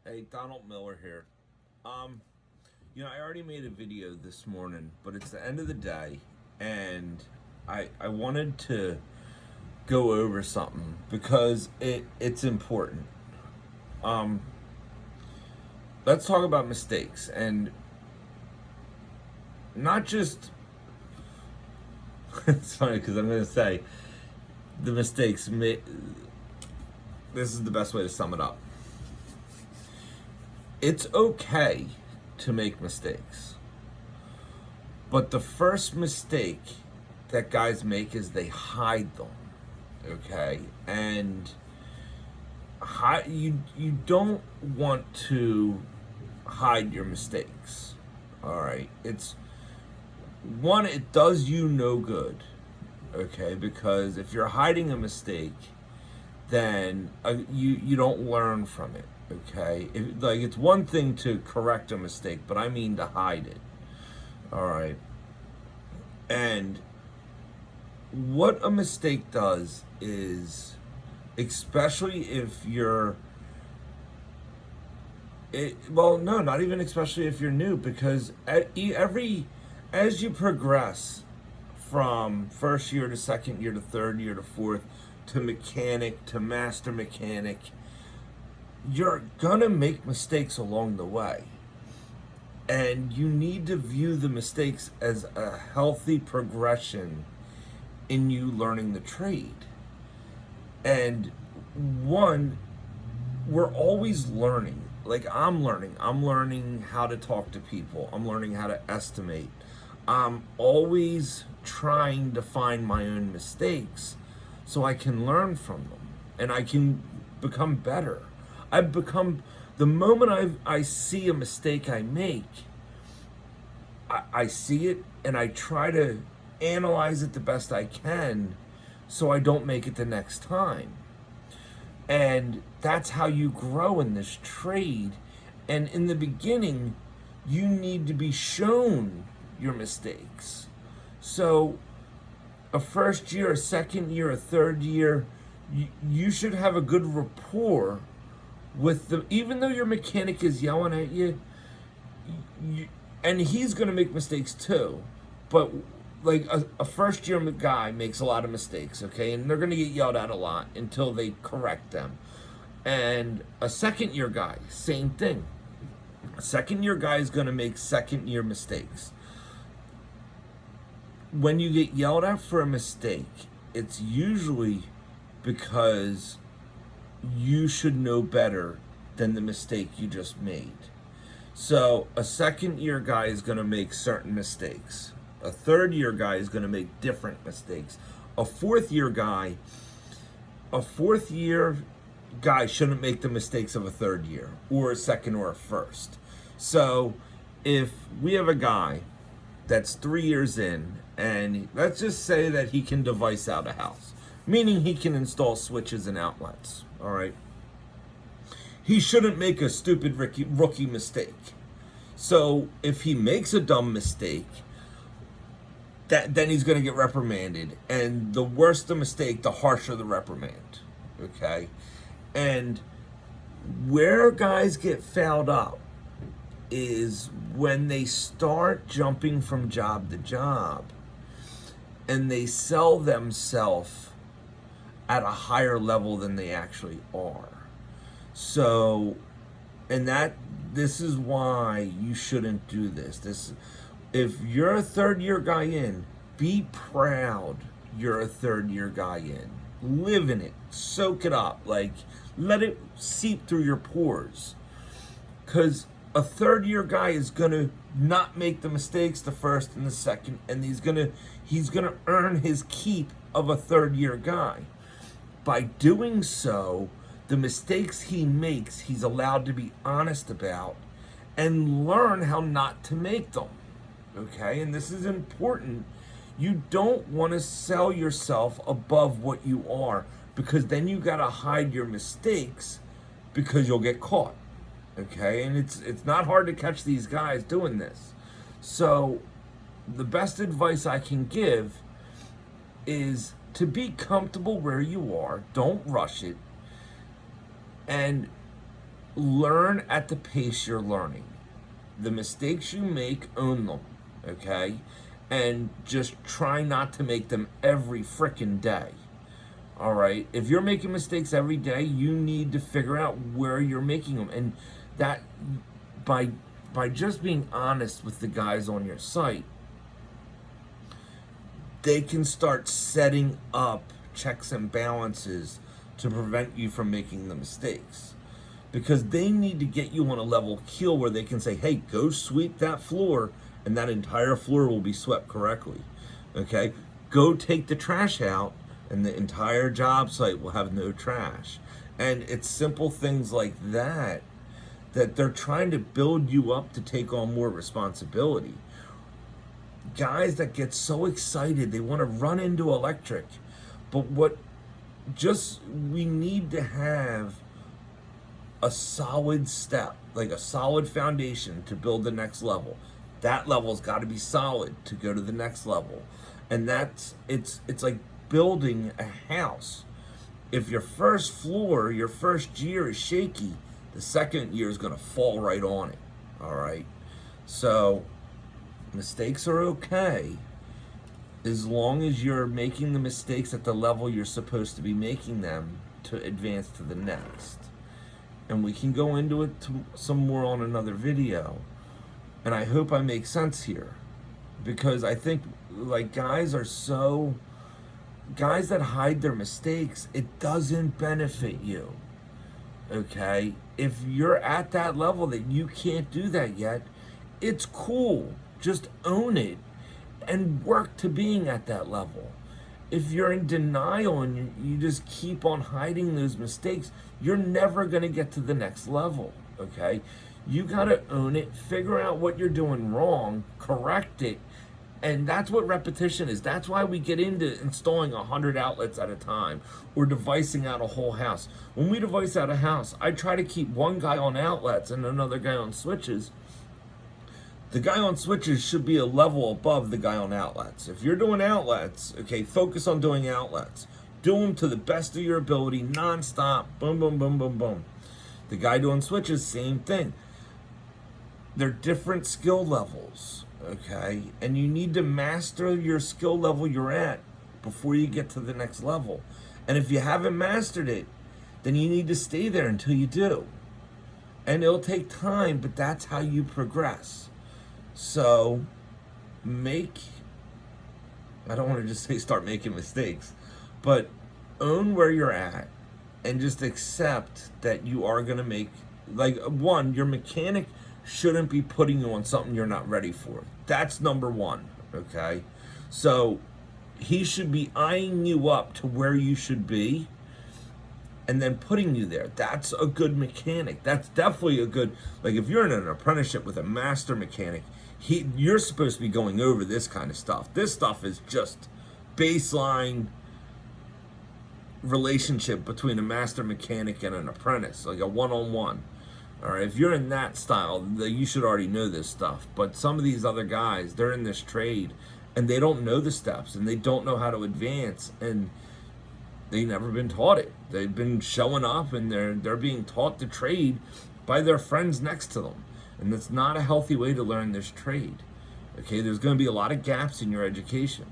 Hey, Donald Miller here. Um, I already made a video this morning, but it's the end of the day, and I wanted to go over something because it's important. Um, let's talk about mistakes, and not just. It's funny because I'm going to say the mistakes. This is the best way to sum it up. It's okay to make mistakes. But the first mistake that guys make is they hide them. Okay? And you don't want to hide your mistakes. All right? It's one, it does you no good. Okay? Because if you're hiding a mistake, then you don't learn from it. Okay, it's one thing to correct a mistake, but I mean to hide it. All right, and what a mistake does is, especially if you're well, no, not even especially if you're new, because as you progress from first year to second year to third year to fourth to mechanic to master mechanic, you're gonna make mistakes along the way. And you need to view the mistakes as a healthy progression in you learning the trade. And one, we're always learning. Like I'm learning. I'm learning how to talk to people. I'm learning how to estimate. I'm always trying to find my own mistakes so I can learn from them and I can become better. I've become, the moment I see a mistake I make, I see it and I try to analyze it the best I can so I don't make it the next time. And that's how you grow in this trade. And in the beginning, you need to be shown your mistakes. So, a first year, a second year, a third year, you should have a good rapport with them. Even though your mechanic is yelling at and he's going to make mistakes too. But like a first year guy makes a lot of mistakes, okay? And they're going to get yelled at a lot until they correct them. And a second year guy, same thing. A second year guy is going to make second year mistakes. When you get yelled at for a mistake, it's usually because you should know better than the mistake you just made. So a second year guy is going to make certain mistakes. A third year guy is going to make different mistakes. A fourth year guy shouldn't make the mistakes of a third year or a second or a first. So if we have a guy that's 3 years in, and let's just say that he can device out a house, meaning he can install switches and outlets, all right? He shouldn't make a stupid rookie mistake. So if he makes a dumb mistake, then he's going to get reprimanded. And the worse the mistake, the harsher the reprimand, okay? And where guys get fouled up is when they start jumping from job to job and they sell themselves at a higher level than they actually are. So, and this is why you shouldn't do this. If you're a third year guy in, be proud you're a third year guy in. Live in it, soak it up, like let it seep through your pores. Because a third year guy is gonna not make the mistakes the first and the second, and he's gonna earn his keep of a third year guy. By doing so, the mistakes he makes, he's allowed to be honest about and learn how not to make them. Okay? And this is important. You don't want to sell yourself above what you are, because then you got to hide your mistakes because you'll get caught. Okay? And it's not hard to catch these guys doing this. So, the best advice I can give is to be comfortable where you are. Don't rush it. And learn at the pace you're learning. The mistakes you make, own them, okay? And just try not to make them every frickin' day. All right. If you're making mistakes every day, you need to figure out where you're making them, and that by just being honest with the guys on your site, they can start setting up checks and balances to prevent you from making the mistakes, because they need to get you on a level keel where they can say, hey, go sweep that floor, and that entire floor will be swept correctly. Okay. Go take the trash out, and the entire job site will have no trash. And it's simple things like that they're trying to build you up to take on more responsibility. Guys that get so excited, they want to run into electric. But we need to have a solid step, like a solid foundation to build the next level. That level's got to be solid to go to the next level. And it's like building a house. If your first floor, your first year is shaky, the second year is going to fall right on it. All right. So mistakes are okay as long as you're making the mistakes at the level you're supposed to be making them to advance to the next. And we can go into it some more on another video. And I hope I make sense here, because I think like guys that hide their mistakes, it doesn't benefit you. Okay? If you're at that level that you can't do that yet, it's cool. Just own it and work to being at that level. If you're in denial and you just keep on hiding those mistakes, you're never going to get to the next level. Okay? You got to own it, figure out what you're doing wrong, correct it. And that's what repetition is. That's why we get into installing 100 outlets at a time or devicing out a whole house. When we device out a house, I try to keep one guy on outlets and another guy on switches. The guy on switches should be a level above the guy on outlets. If you're doing outlets, okay, focus on doing outlets. Do them to the best of your ability, nonstop, boom, boom, boom, boom, boom. The guy doing switches, same thing. They're different skill levels. Okay, and you need to master your skill level you're at before you get to the next level. And if you haven't mastered it, then you need to stay there until you do. And it'll take time, but that's how you progress. So I don't want to just say start making mistakes, but own where you're at and just accept that you are going to make, like, one, your mechanic shouldn't be putting you on something you're not ready for. That's number one, okay? So he should be eyeing you up to where you should be and then putting you there. That's a good mechanic. That's definitely a good, like if you're in an apprenticeship with a master mechanic, you're supposed to be going over this kind of stuff. This stuff is just baseline relationship between a master mechanic and an apprentice, like a one-on-one. All right, if you're in that style, you should already know this stuff. But some of these other guys, they're in this trade, and they don't know the steps, and they don't know how to advance, and they've never been taught it. They've been showing up, and they're being taught the trade by their friends next to them, and that's not a healthy way to learn this trade. Okay, there's going to be a lot of gaps in your education.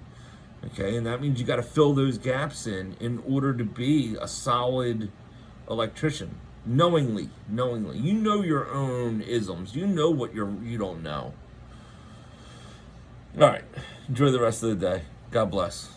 Okay, and that means you got to fill those gaps in order to be a solid electrician. Knowingly, you know your own isms. You know what you don't know. All right, enjoy the rest of the day. God bless.